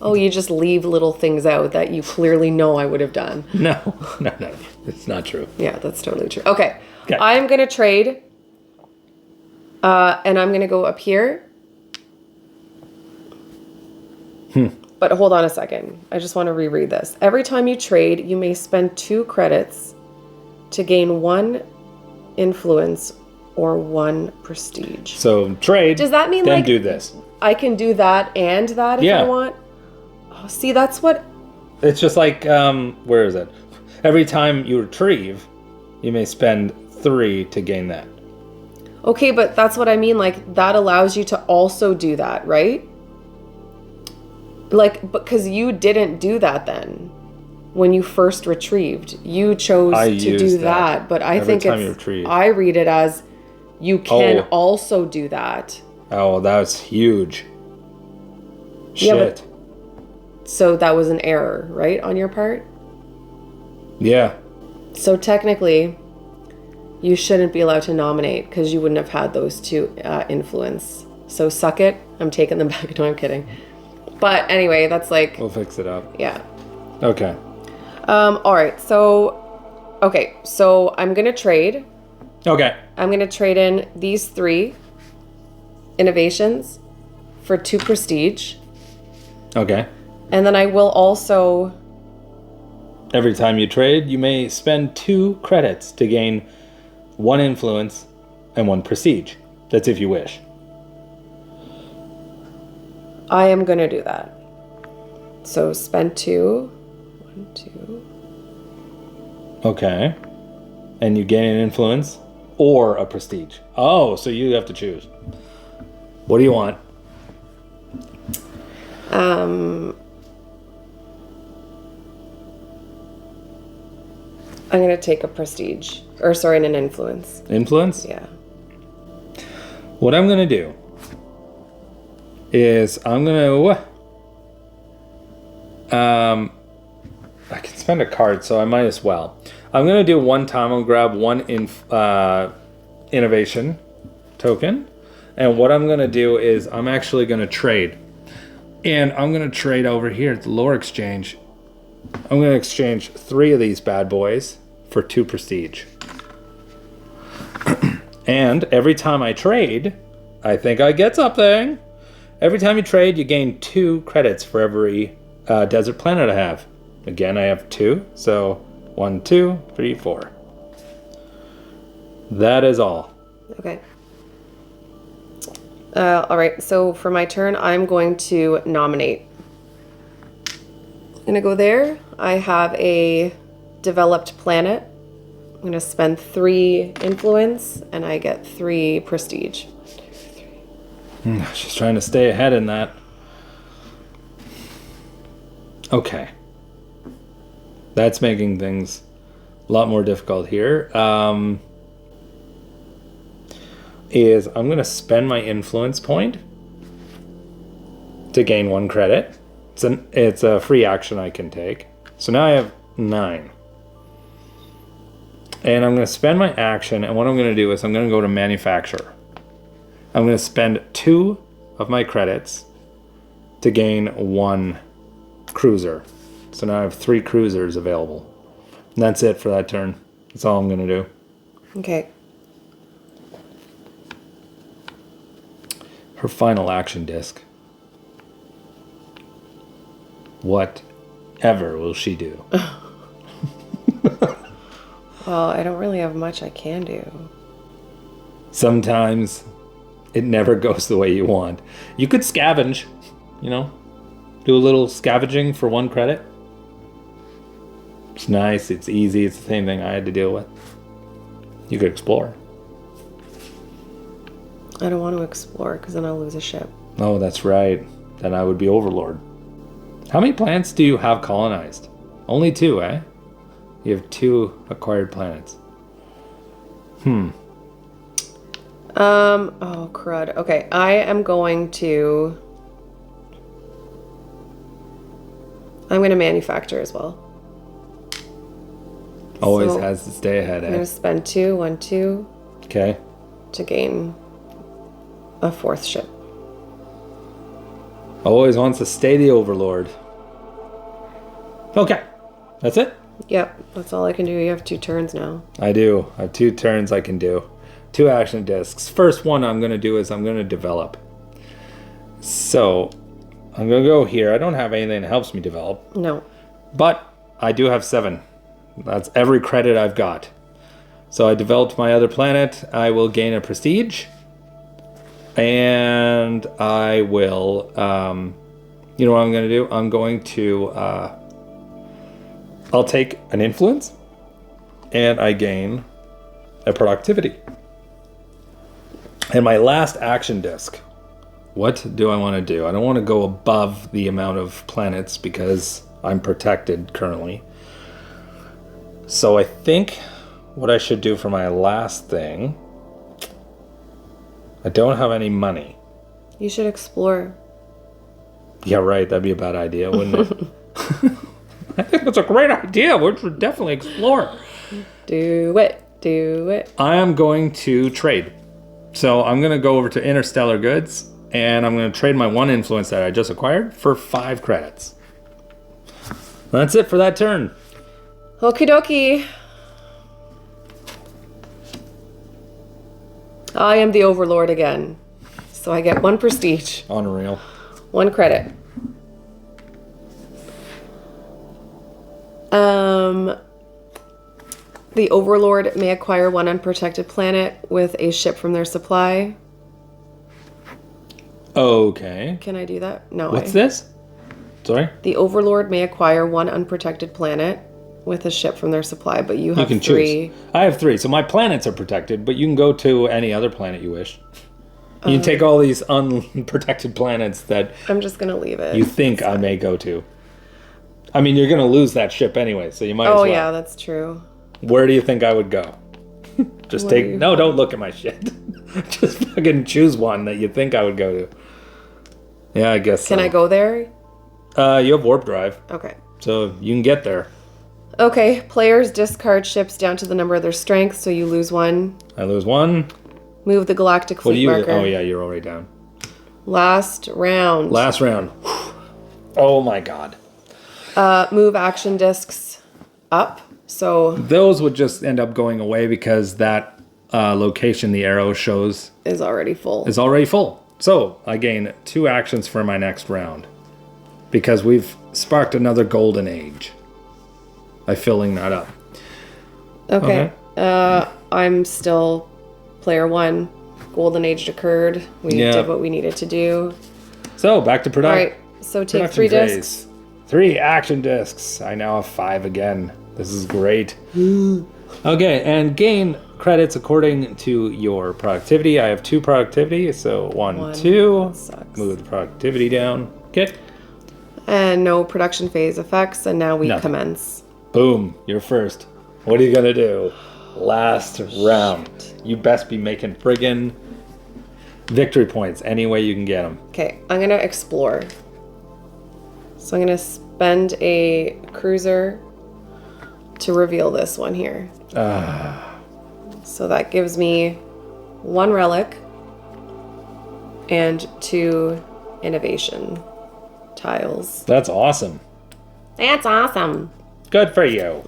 Oh, you just leave little things out that you clearly know I would have done. No. It's not true. Yeah, that's totally true. Okay. I'm going to trade. And I'm going to go up here. But hold on a second. I just want to reread this. Every time you trade, you may spend 2 credits to gain 1 influence or 1 prestige. So trade. Does that mean then do this? I can do that and that if I want? Oh, see, that's what... It's just like, where is it? Every time you retrieve, you may spend 3 to gain that. Okay, but that's what I mean. Like, that allows you to also do that, right? Like, because you didn't do that then. When you first retrieved. You chose to do that. But I think I read it as you can also do that. Oh, that was huge. Shit. Yeah, but, so that was an error, right, on your part? Yeah. So technically, you shouldn't be allowed to nominate because you wouldn't have had those 2 influence. So suck it. I'm taking them back. No, I'm kidding. But anyway, that's like... We'll fix it up. Yeah. Okay. All right. So, okay. So I'm going to trade. Okay. I'm going to trade in these 3 innovations for 2 prestige. Okay. And then I will also... Every time you trade, you may spend 2 credits to gain 1 influence and 1 prestige. That's if you wish. I am going to do that. So spend 2. 1, 2. Okay. and you gain an influence, or a prestige. Oh, so you have to choose. What do you want? I'm going to take a prestige. Or, sorry, an influence. Influence? Yeah. What I'm going to do is I'm going to... I can spend a card, so I might as well. I'm going to do one time. I'll grab one innovation token. And what I'm going to do is I'm actually going to trade. And I'm going to trade over here at the lore exchange. I'm going to exchange 3 of these bad boys for 2 prestige. And every time I trade, I think I get something. Every time you trade, you gain 2 credits for every desert planet I have. Again, I have 2. So 1, 2, 3, 4. That is all. Okay. All right. So for my turn, I'm going to nominate. I'm going to go there. I have a developed planet. I'm going to spend 3 influence, and I get 3 prestige. She's trying to stay ahead in that. Okay. That's making things a lot more difficult here. I'm going to spend my influence point to gain 1 credit. It's a free action I can take. So now I have 9. And I'm going to spend my action, and what I'm going to do is I'm going to go to manufacture. I'm going to spend 2 of my credits to gain 1 cruiser. So now I have 3 cruisers available. And that's it for that turn. That's all I'm going to do. Okay. Her final action disc. Whatever will she do? Well, I don't really have much I can do. Sometimes it never goes the way you want. You could scavenge, you know, do a little scavenging for 1 credit. It's nice, it's easy, it's the same thing I had to deal with. You could explore. I don't want to explore because then I'll lose a ship. Oh, that's right. Then I would be Overlord. How many planets do you have colonized? Only 2, eh? You have 2 acquired planets. Oh, crud. Okay, I'm going to manufacture as well. Always So, has to stay ahead, I'm going eh? to spend 2, 1, 2 Okay. to gain a 4th ship. Always wants to stay the Overlord. Okay. That's it? Yep, that's all I can do. You have 2 turns now. I do. I have 2 turns I can do. 2 action discs. First one I'm going to do is I'm going to develop. So, I'm going to go here. I don't have anything that helps me develop. No. But I do have 7. That's every credit I've got. So I developed my other planet. I will gain a prestige. And I will, you know what I'm going to do? I'm going to, I'll take an influence. And I gain a productivity. And my last action disc. What do I want to do? I don't want to go above the amount of planets because I'm protected currently. So I think what I should do for my last thing, I don't have any money. You should explore. Yeah, right. That'd be a bad idea, wouldn't it? I think it's a great idea. We should definitely explore. Do it. Do it. I am going to trade. So I'm going to go over to Interstellar Goods, and I'm going to trade my 1 influence that I just acquired for 5 credits. That's it for that turn. Okie dokie. I am the Overlord again. So I get 1 prestige. Unreal. 1 credit. The Overlord may acquire 1 unprotected planet with a ship from their supply. Okay. Can I do that? No. What's this? Sorry? The Overlord may acquire 1 unprotected planet with a ship from their supply, but you You have can 3. choose. I have 3, so my planets are protected, but you can go to any other planet you wish. You can take all these unprotected planets that I'm just going to leave it. you think I may go to. I mean, you're going to lose that ship anyway, so you might as well. Oh, yeah, that's true. Where do you think I would go? Just What do take... you No, don't look at my shit. Just fucking choose one that you think I would go to. Yeah, I guess Can so. I go there? You have warp drive, Okay. so you can get there. Okay, players discard ships down to the number of their strength, so you lose 1. I lose 1. Move the galactic What fleet do you... marker. Oh, yeah, you're already down. Last round. Last round. Oh, my God. Move action discs up. So Those would just end up going away because that location the arrow shows is already full. is already full. So I gain 2 actions for my next round because we've sparked another golden age by filling that up. Okay. I'm still player 1. Golden age occurred. We did what we needed to do. So back to All production. right. So take 3 discs. Phase. 3 action discs. I now have 5 again. This is great. Okay, and gain credits according to your productivity. I have 2 productivity, so 1, 2. That sucks. Move the productivity down. Okay. And no production phase effects, and now we Nothing. commence. Boom, you're first. What are you gonna do? Last round. You best be making friggin' victory points any way you can get them. Okay, I'm gonna explore. So I'm gonna spend a cruiser to reveal this one here. So that gives me 1 relic and 2 innovation tiles. That's awesome. That's awesome. Good for you.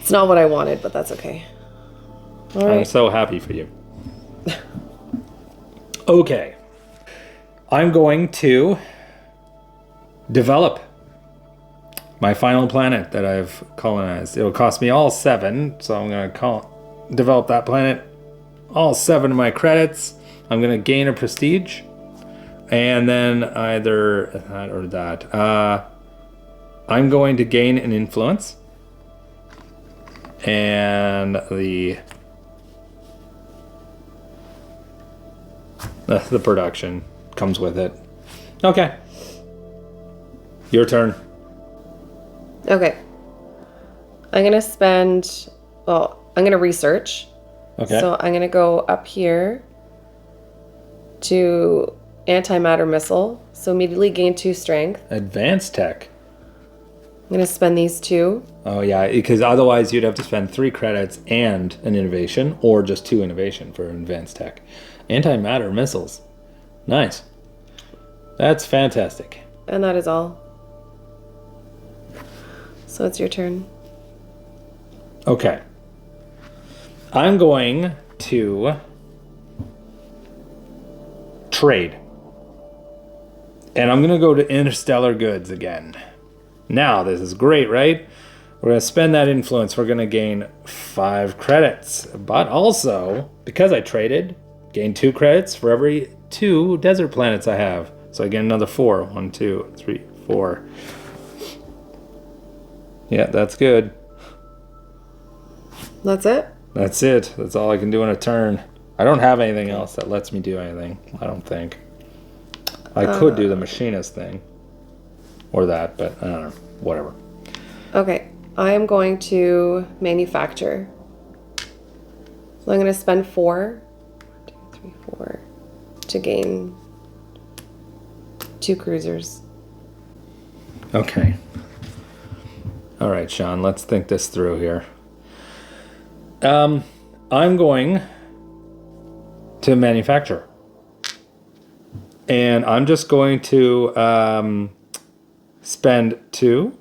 It's not what I wanted, but that's okay. All I'm right. so happy for you. Okay. I'm going to develop my final planet that I've colonized. It'll cost me all 7, so I'm going to develop that planet. All 7 of my credits. I'm going to gain a prestige. And then either that or that. I'm going to gain an influence. And the production comes with it. Okay. Your turn. Okay. I'm gonna spend. Well, I'm gonna research. Okay. So I'm gonna go up here to antimatter missile. So immediately gain 2 strength. Advanced tech. I'm gonna spend these 2. Oh, yeah, because otherwise you'd have to spend 3 credits and an innovation, or just 2 innovation for advanced tech. Antimatter missiles. Nice. That's fantastic. And that is all. So it's your turn. Okay. I'm going to trade. And I'm going to go to interstellar goods again. Now, this is great, right? We're going to spend that influence. We're going to gain 5 credits. But also, because I traded, gain 2 credits for every 2 desert planets I have. So I get another 4. 1, 2, 3, 4. Yeah, that's good. That's it? That's it. That's all I can do in a turn. I don't have anything else that lets me do anything, I don't think. I could do the machinist thing. Or that, but I don't know. Whatever. Okay. I am going to manufacture. So I'm going to spend 4. 1, 2, 3, 4 to gain 2 cruisers. Okay. All right, Sean, let's think this through here. I'm going to manufacture. And I'm just going to spend 2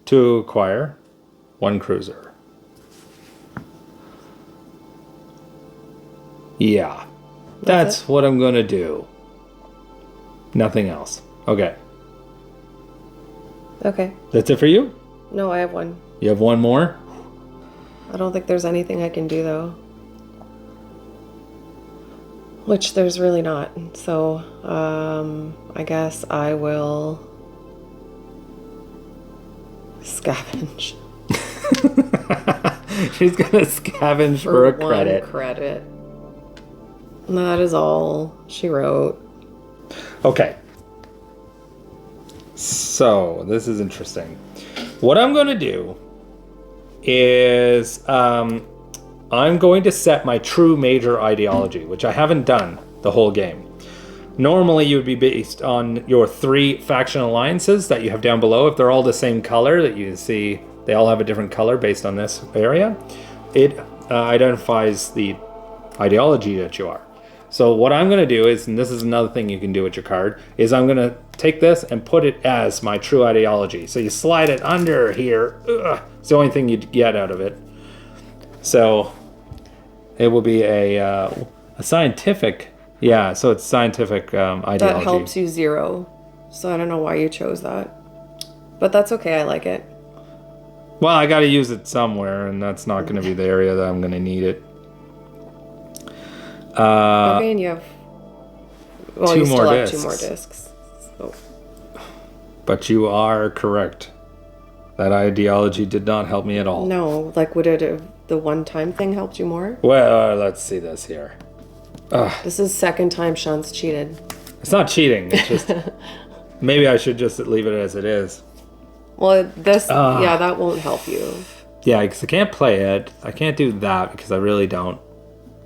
to acquire 1 cruiser. Yeah. That's what I'm going to do. Nothing else. Okay. Okay. That's it for you? No, I have 1. You have 1 more? I don't think there's anything I can do, though. Which there's really not. So, I guess I will Scavenge. She's gonna scavenge for a credit. One credit. That is all she wrote. Okay. So, this is interesting. What I'm going to do is I'm going to set my true major ideology, which I haven't done the whole game. Normally, you would be based on your 3 faction alliances that you have down below. If they're all the same color that you see, they all have a different color based on this area. It identifies the ideology that you are. So what I'm going to do is, and this is another thing you can do with your card, is I'm going to take this and put it as my true ideology. So you slide it under here. It's the only thing you'd get out of it. So it will be a scientific, yeah, so it's scientific ideology. That helps you 0. So I don't know why you chose that. But that's okay, I like it. Well, I got to use it somewhere, and that's not going to be the area that I'm going to need it. Okay, and you have... Well, you still have 2 more discs. So. But you are correct. That ideology did not help me at all. No, like would it have, the one-time thing helped you more? Well, let's see this here. This is second time Sean's cheated. It's not cheating. It's just... maybe I should just leave it as it is. Well, this... yeah, that won't help you. Yeah, because I can't play it. I can't do that because I really don't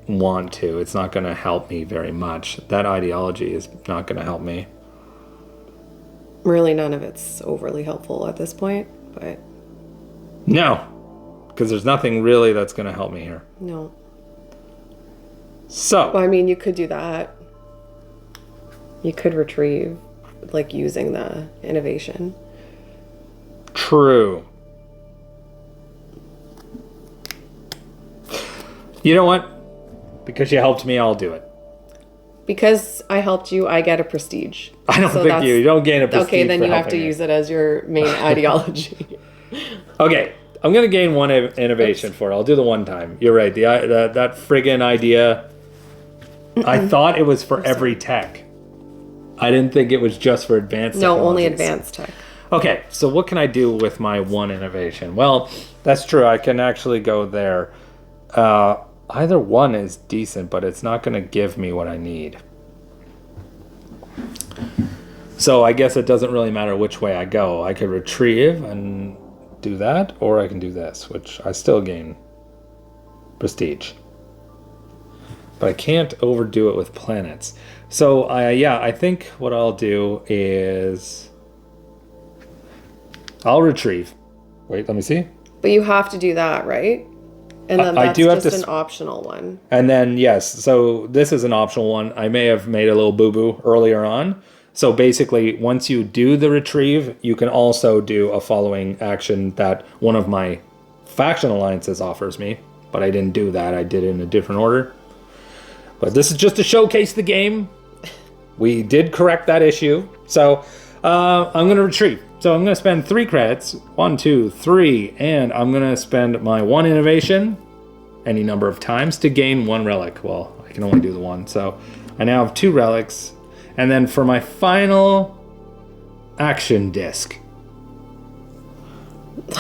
want to. It's not going to help me very much. That ideology is not going to help me. Really, none of it's overly helpful at this point, but... No, because there's nothing really that's going to help me here. No. So... Well, I mean, you could do that. You could retrieve, like, using the innovation. True. You know what? Because you helped me, I'll do it. Because I helped you, I get a prestige. I don't think you don't gain a prestige. Okay, then for you have to helping me. use it as your main ideology. Okay, I'm going to gain 1 innovation for it. I'll do the one time. You're right. That friggin' idea, I thought it was for every tech. I didn't think it was just for advanced No, technologies. only advanced tech. Okay, so what can I do with my 1 innovation? Well, that's true. I can actually go there. Either one is decent, but it's not going to give me what I need. So I guess it doesn't really matter which way I go. I could retrieve and do that, or I can do this, which I still gain prestige. But I can't overdo it with planets. So, yeah, I think what I'll do is... I'll retrieve. Wait, let me see. But you have to do that, right? And then that's just an optional one. And then, yes, so this is an optional one. I may have made a little boo-boo earlier on. So basically, once you do the retrieve, you can also do a following action that one of my faction alliances offers me. But I didn't do that. I did it in a different order. But this is just to showcase the game. We did correct that issue. So I'm going to retrieve. So I'm going to spend 3 credits, 1, 2, 3, and I'm going to spend my 1 innovation any number of times to gain 1 relic. Well, I can only do the 1, so I now have 2 relics. And then for my final action disc.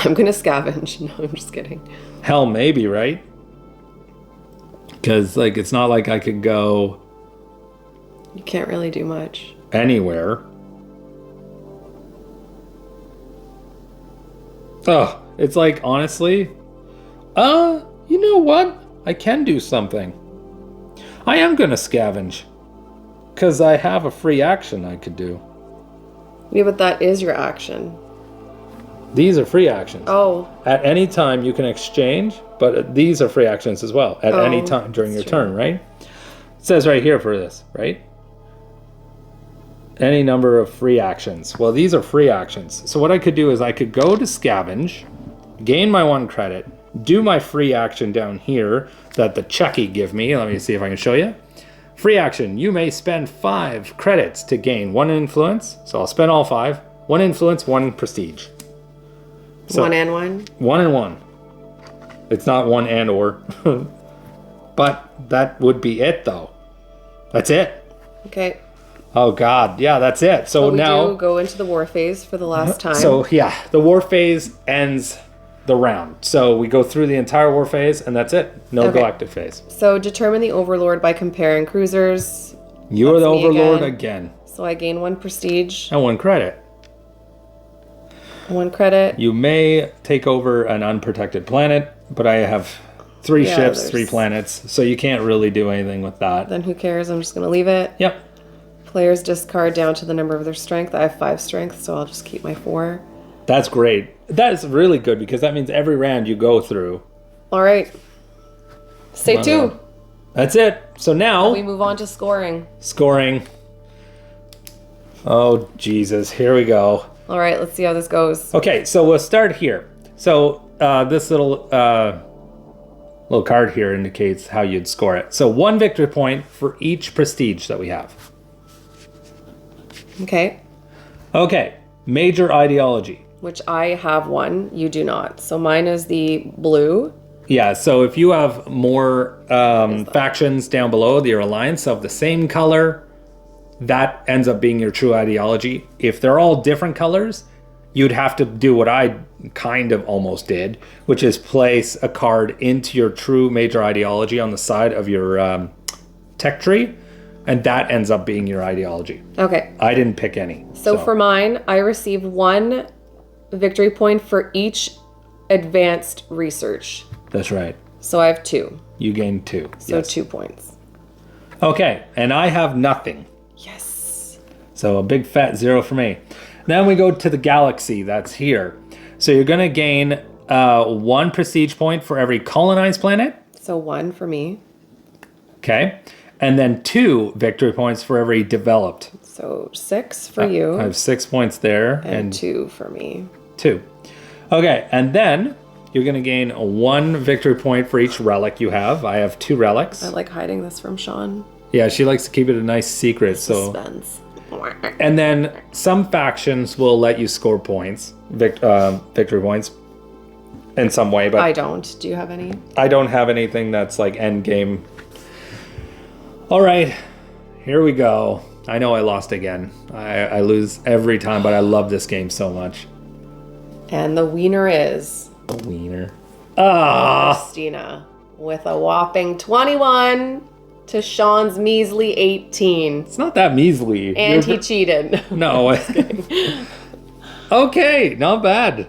I'm going to scavenge. No, I'm just kidding. Hell, maybe, right? Because, like, it's not like I could go... You can't really do much. Anywhere. Oh, it's like, honestly, you know what? I can do something. I am going to scavenge. Because I have a free action I could do. Yeah, but that is your action. These are free actions. Oh. At any time you can exchange, but these are free actions as well. At any time during your turn, right? It says right here for this, right? Any number of free actions. Well, these are free actions. So what I could do is I could go to scavenge, gain my 1 credit, do my free action down here that the Chucky give me. Let me see if I can show you. Free action. You may spend 5 credits to gain 1 influence. So I'll spend all 5. 1 influence, 1 prestige. So 1 and 1? 1 and 1. It's not 1 and or. But that would be it, though. That's it. Okay. Oh God, yeah, that's it. So we now do go into the war phase for the last time. So yeah, the war phase ends the round. So we go through the entire war phase, and that's it. No Okay. galactic phase. So determine the overlord by comparing cruisers. You are the That's me overlord again. again. So I gain 1 prestige, And 1 credit. 1 credit. You may take over an unprotected planet, but I have 3 Yeah, ships, there's- 3 planets, so you can't really do anything with that. Then who cares? I'm just going to leave it. Yep. Players discard down to the number of their strength. I have 5 strength, so I'll just keep my 4. That's great. That is really good because that means every round you go through. All right. Stay tuned. That's it. So now We move on to scoring. scoring. Oh Jesus, here we go. All right, let's see how this goes. Okay, so we'll start here. So this little card here indicates how you'd score it. So 1 victory point for each prestige that we have. Okay. Okay, major ideology. Which I have 1, you do not. So mine is the blue. Yeah, so if you have more factions down below your alliance of the same color, that ends up being your true ideology. If they're all different colors, you'd have to do what I kind of almost did, which is place a card into your true major ideology on the side of your tech tree, and that ends up being your ideology. Okay. I didn't pick any. So for mine, I received 1 victory point for each advanced research. That's right. So I have 2. You gained 2. So Yes. 2 points. Okay, and I have nothing. Yes. So a big fat 0 for me. Then we go to the galaxy that's here. So you're going to gain 1 prestige point for every colonized planet. So 1 for me. Okay. And then 2 victory points for every developed. So 6 for you. I have 6 points there and 2 for me. 2. Okay. And then you're going to gain 1 victory point for each relic you have. I have 2 relics. I like hiding this from Sean. Yeah, she likes to keep it a nice secret. So. Suspense. And then some factions will let you score points, victory points, in some way. But I don't. Do you have any? I don't have anything that's like end game. All right, here we go. I know I lost again. I lose every time, but I love this game so much. And the wiener is The wiener. Ah, Christina with a whopping 21 to Sean's measly 18. it's not that measly. And he cheated. No. Okay, not bad.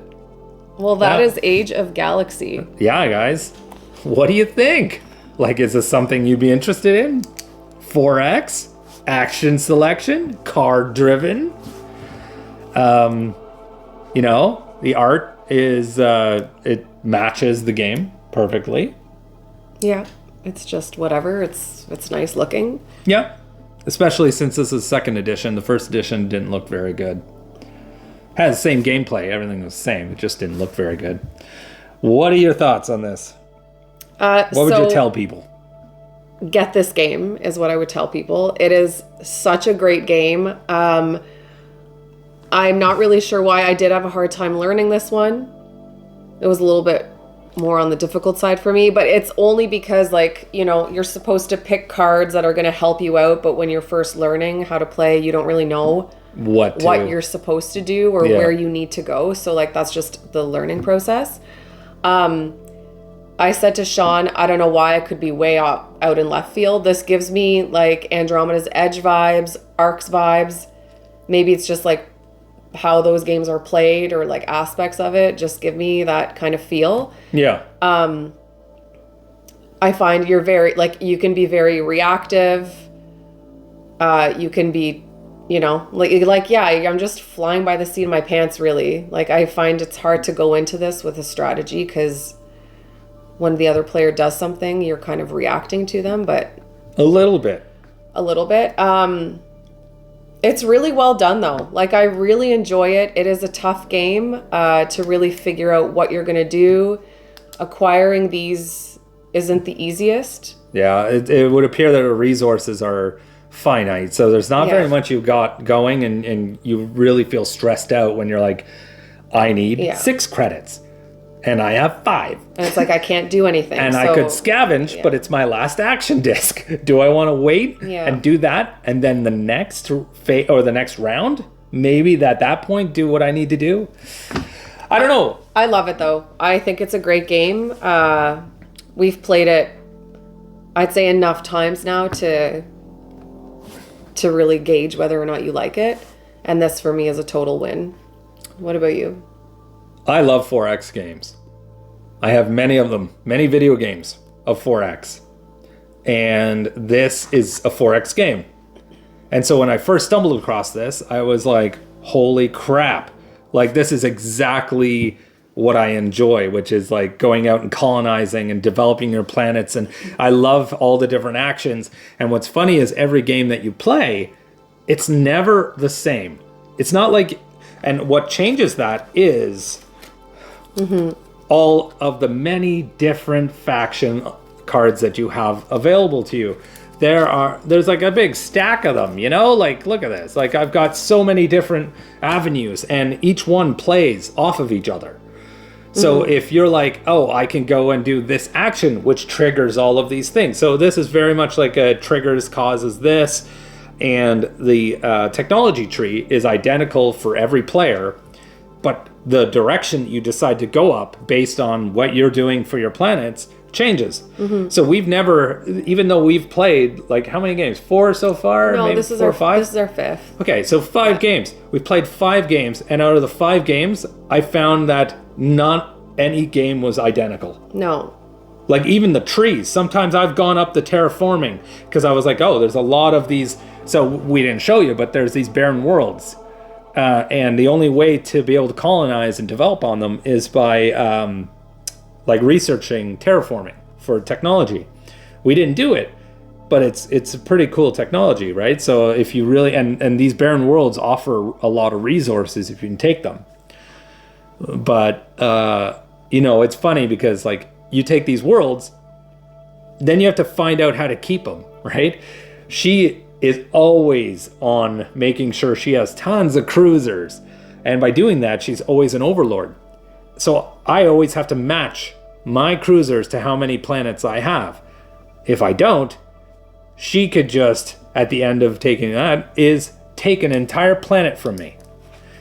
Well, that Yeah. is Age of Galaxy. Yeah, guys. What do you think? Like, is this something you'd be interested in? 4X? Action selection? Card driven? You know, the art is, it matches the game perfectly. Yeah. It's just whatever. It's nice looking. Yeah. Especially since this is 2nd edition. The 1st edition didn't look very good. Had the same gameplay. Everything was the same. It just didn't look very good. What are your thoughts on this? What would you tell people? Get this game is what I would tell people. It is such a great game. I'm not really sure why I did have a hard time learning this one. It was a little bit more on the difficult side for me, but it's only because, like, you know, you're supposed to pick cards that are going to help you out, but when you're first learning how to play, you don't really know What you're supposed to do or where you need to go. So, like, that's just the learning process. I said to Sean, I don't know why I could be way out in left field. This gives me like Andromeda's Edge vibes, Arcs vibes. Maybe it's just like how those games are played or like aspects of it just give me that kind of feel. Yeah. I find you're very, like, you can be very reactive. You can be, you know, like, yeah, I'm just flying by the seat of my pants, really. Like, I find it's hard to go into this with a strategy because when the other player does something, you're kind of reacting to them, but A little bit. It's really well done, though. Like, I really enjoy it. It is a tough game to really figure out what you're going to do. Acquiring these isn't the easiest. Yeah, it would appear that the resources are finite. So there's not very much you've got going, and you really feel stressed out when you're like, I need 6 credits. and I have 5. And it's like I can't do anything. And I could scavenge, but it's my last action disc. Do I want to wait and do that, and then the next or the next round, maybe at that point do what I need to do? I don't know. I love it though. I think it's a great game. We've played it, I'd say, enough times now to really gauge whether or not you like it. And this for me is a total win. What about you? I love 4X games. I have many of them, many video games of 4X. And this is a 4X game. And so when I first stumbled across this, I was like, holy crap. Like, this is exactly what I enjoy, which is like going out and colonizing and developing your planets. And I love all the different actions. And what's funny is every game that you play, it's never the same. It's not like, and what changes that is all of the many different faction cards that you have available to you. There's like a big stack of them, you know, like, look at this. Like, I've got so many different avenues and each one plays off of each other. So if you're like, oh, I can go and do this action, which triggers all of these things. So this is very much like a triggers causes this. And the technology tree is identical for every player, but the direction you decide to go up based on what you're doing for your planets changes. So we've never, even though we've played like how many games? 4 so far? No, maybe this is 4 our or 5. This is our 5th. Okay, so 5 games. We've played 5 games, and out of the 5 games, I found that not any game was identical. No. Like even the trees. Sometimes I've gone up the terraforming because I was like, oh, there's a lot of these. So we didn't show you, but there's these barren worlds. And the only way to be able to colonize and develop on them is by like researching terraforming for technology. We didn't do it, but it's a pretty cool technology, right? So if you really, and these barren worlds offer a lot of resources if you can take them. But, you know, it's funny because like you take these worlds, then you have to find out how to keep them, right? She is always on making sure she has tons of cruisers. And by doing that, she's always an overlord. So I always have to match my cruisers to how many planets I have. If I don't, she could just, at the end of taking that, is take an entire planet from me.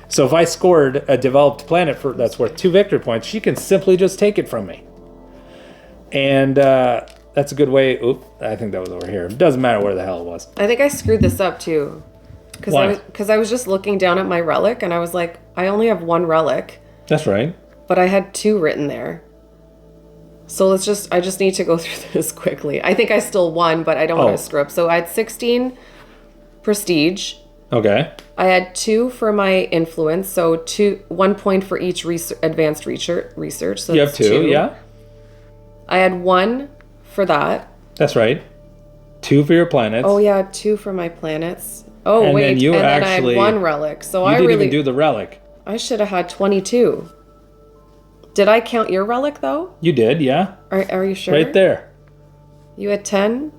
So if I scored a developed planet that's worth 2 victory points, she can simply just take it from me. And that's a good way. Oop, I think that was over here. It doesn't matter where the hell it was. I think I screwed this up too. Because I was just looking down at my relic and I was like, I only have 1 relic. That's right. But I had 2 written there. So I just need to go through this quickly. I think I still won, but I don't want to screw up. So I had 16 prestige. Okay. I had 2 for my influence. So 1 point for each advanced research. So you have 2, yeah. I had 1 for that. That's right. 2 for your planets. Oh yeah, 2 for my planets. Oh and wait, then I had 1 relic. So you didn't even do the relic. I should have had 22. Did I count your relic though? You did, yeah. Are you sure? Right there. You had 10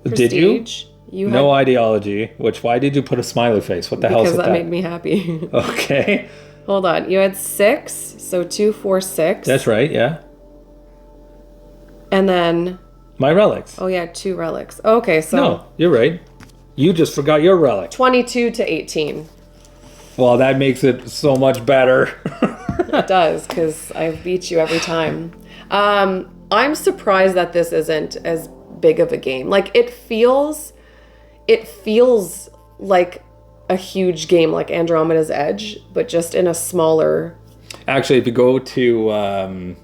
prestige. Did you? You no had... ideology. Why did you put a smiley face? What the hell is that? Because that made me happy. Okay. Hold on. You had 6, so 2, 4, 6. That's right, yeah. And then... my relics. Oh yeah, 2 relics. Okay, so... No, you're right. You just forgot your relic. 22 to 18. Well, that makes it so much better. It does, because I beat you every time. I'm surprised that this isn't as big of a game. Like, it feels like a huge game, like Andromeda's Edge, but just in a smaller... Actually, if you go to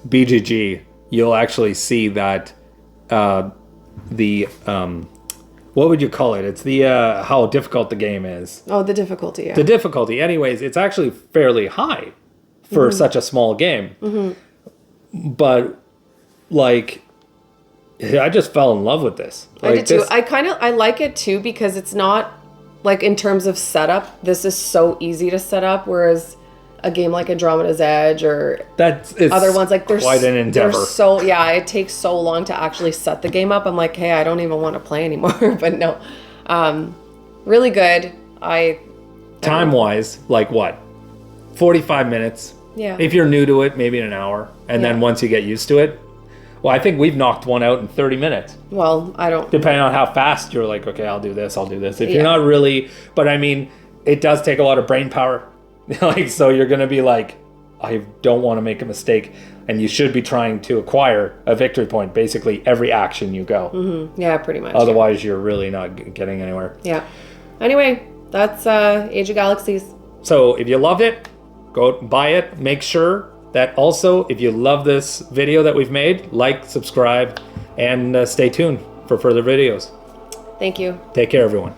BGG, you'll actually see that what would you call it? It's the how difficult the game is. Oh, the difficulty, yeah. The difficulty. Anyways, it's actually fairly high for such a small game. But, like, I just fell in love with this. I did too. I like it too because it's not, like, in terms of setup, this is so easy to set up, whereas a game like Andromeda's Edge or other ones, like, there's quite an endeavor. It takes so long to actually set the game up. I'm like, hey, I don't even want to play anymore. But no, really good. Time-wise, like what? 45 minutes, Yeah. If you're new to it, maybe in an hour. And then once you get used to it, well, I think we've knocked one out in 30 minutes. Well, I don't... Depending on how fast you're like, okay, I'll do this. If you're not really... But I mean, it does take a lot of brain power. Like, so you're going to be like, I don't want to make a mistake. And you should be trying to acquire a victory point basically every action you go. Mm-hmm. Yeah, pretty much. Otherwise, you're really not getting anywhere. Yeah. Anyway, that's Age of Galaxies. So if you loved it, go out and buy it. Make sure that also, if you love this video that we've made, like, subscribe, and stay tuned for further videos. Thank you. Take care, everyone.